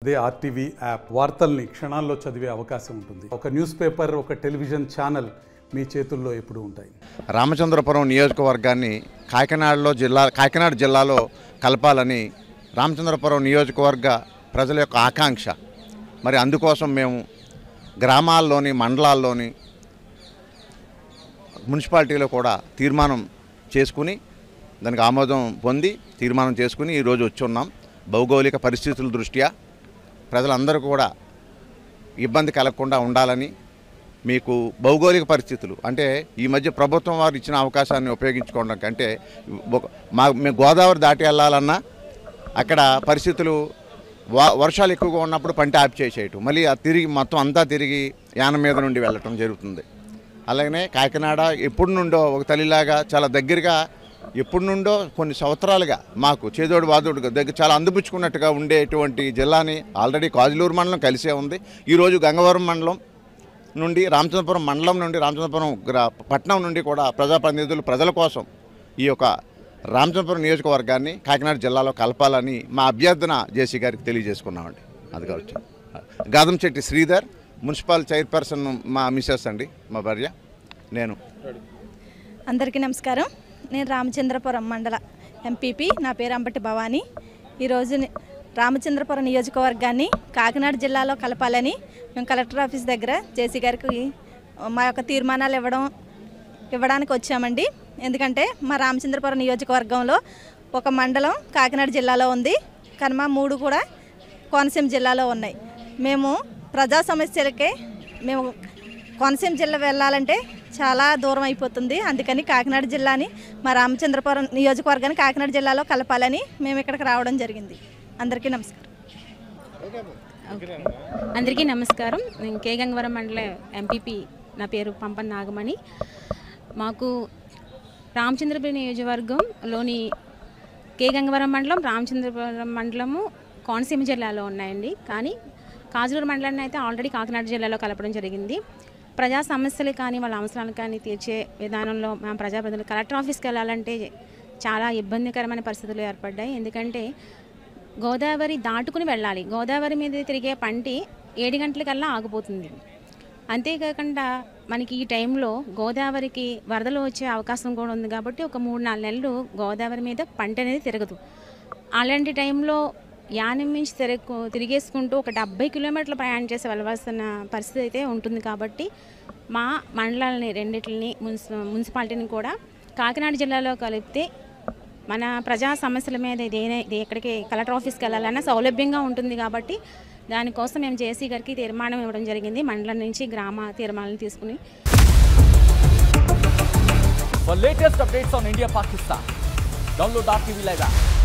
అదే RTV app వార్తల్ని క్షణాల్లో చదివే అవకాశం ఉంటుంది. ఒక న్యూస్ పేపర్, ఒక టెలివిజన్ ఛానల్ మీ చేతుల్లో ఎప్పుడూ ఉంటాయి. రామచంద్రపురం నియోజకవర్గాన్ని కాకినాడ జిల్లాలో కలపాలని రామచంద్రపురం నియోజకవర్గ ప్రజల యొక్క ఆకాంక్ష. మరి అందుకోసం మేము గ్రామాల్లోని, మండలాల్లోని, మున్సిపాలిటీలో కూడా తీర్మానం చేసుకుని దానికి ఆమోదం పొంది తీర్మానం చేసుకుని ఈరోజు వచ్చి ఉన్నాం. భౌగోళిక పరిస్థితుల దృష్ట్యా ప్రజలందరూ కూడా ఇబ్బంది కలగకుండా ఉండాలని, మీకు భౌగోళిక పరిస్థితులు అంటే ఈ మధ్య ప్రభుత్వం వారు ఇచ్చిన అవకాశాన్ని ఉపయోగించుకోవడం కంటే మేము గోదావరి దాటి వెళ్ళాలన్నా అక్కడ పరిస్థితులు వర్షాలు ఎక్కువగా ఉన్నప్పుడు పంట ఆపి చేసేయటం, మళ్ళీ తిరిగి మొత్తం అంతా తిరిగి యానం మీద నుండి వెళ్ళటం జరుగుతుంది. అలాగనే కాకినాడ ఎప్పటి నుండో ఒక తల్లిలాగా చాలా దగ్గరగా, ఎప్పటి నుండో కొన్ని సంవత్సరాలుగా మాకు చేదోడు వాదోడు దగ్గర చాలా అందిపుచ్చుకున్నట్టుగా ఉండేటువంటి జిల్లాని ఆల్రెడీ కాజులూరు మండలం కలిసే ఉంది. ఈరోజు గంగవరం మండలం నుండి, రామచంద్రపురం మండలం నుండి, రామచంద్రపురం పట్టణం నుండి కూడా ప్రజాప్రతినిధులు ప్రజల కోసం ఈ యొక్క రామచంద్రపురం నియోజకవర్గాన్ని కాకినాడ జిల్లాలో కలపాలని మా అభ్యర్థన జేసీ గారికి తెలియజేసుకున్నామండి. అది కావచ్చు. గాదంశెట్టి శ్రీధర్, మున్సిపల్ చైర్పర్సన్ మా మిసెస్ అండి, మా భార్య, నేను. అందరికీ నమస్కారం. నేను రామచంద్రపురం మండల ఎంపీపీ. నా పేరు అంబటి భవానీ. ఈరోజు రామచంద్రపురం నియోజకవర్గాన్ని కాకినాడ జిల్లాలో కలపాలని మేము కలెక్టర్ ఆఫీస్ దగ్గర జేసీ గారికి మా యొక్క తీర్మానాలు ఇవ్వడానికి వచ్చామండి. ఎందుకంటే మా రామచంద్రపురం నియోజకవర్గంలో ఒక మండలం కాకినాడ జిల్లాలో ఉంది, కానీ మా 3 కూడా కోనసీమ జిల్లాలో ఉన్నాయి. మేము ప్రజా సమస్యలకే మేము కోనసీమ జిల్లా వెళ్ళాలంటే చాలా దూరం అయిపోతుంది. అందుకని కాకినాడ జిల్లాని, మా రామచంద్రపురం నియోజకవర్గాన్ని కాకినాడ జిల్లాలో కలపాలని మేము ఇక్కడికి రావడం జరిగింది. అందరికీ నమస్కారం. అందరికీ నమస్కారం. నేను కే గంగవరం మండల ఎంపీపీ. నా పేరు పంపన్ నాగమణి. మాకు రామచంద్రపురం నియోజకవర్గంలోని కే గంగవరం మండలం, రామచంద్రపురం మండలము కోనసీమ జిల్లాలో ఉన్నాయండి. కానీ కాజులూరు మండలాన్ని అయితే ఆల్రెడీ కాకినాడ జిల్లాలో కలపడం జరిగింది. ప్రజా సమస్యలు కానీ వాళ్ళ అవసరాలు కానీ తీర్చే విధానంలో మా ప్రజాప్రతినిధులు కలెక్టర్ ఆఫీస్కి వెళ్ళాలంటే చాలా ఇబ్బందికరమైన పరిస్థితులు ఏర్పడ్డాయి. ఎందుకంటే గోదావరి దాటుకుని వెళ్ళాలి. గోదావరి మీద తిరిగే పంటి 7 గంటలకల్లా ఆగిపోతుంది. అంతేకాకుండా మనకి ఈ టైంలో గోదావరికి వరదలు వచ్చే అవకాశం కూడా ఉంది. కాబట్టి ఒక 3-4 నెలలు గోదావరి మీద పంట అనేది తిరగదు. అలాంటి టైంలో యానం నుంచి తిరిగేసుకుంటూ ఒక 70 కిలోమీటర్లు ప్రయాణం చేసి వెళ్ళవలసిన పరిస్థితి అయితే ఉంటుంది. కాబట్టి మా మండలాలని రెండింటిని మున్సిపాలిటీని కూడా కాకినాడ జిల్లాలో కలిపితే మన ప్రజా సమస్యల మీద ఎక్కడికి కలెక్టర్ ఆఫీస్కి వెళ్ళాలన్నా సౌలభ్యంగా ఉంటుంది. కాబట్టి దానికోసం మేము జేసీ గారికి తీర్మానం ఇవ్వడం జరిగింది. మండలం నుంచి గ్రామ తీర్మానాలను తీసుకుని. For latest updates on India Pakistan, download RTV Live app.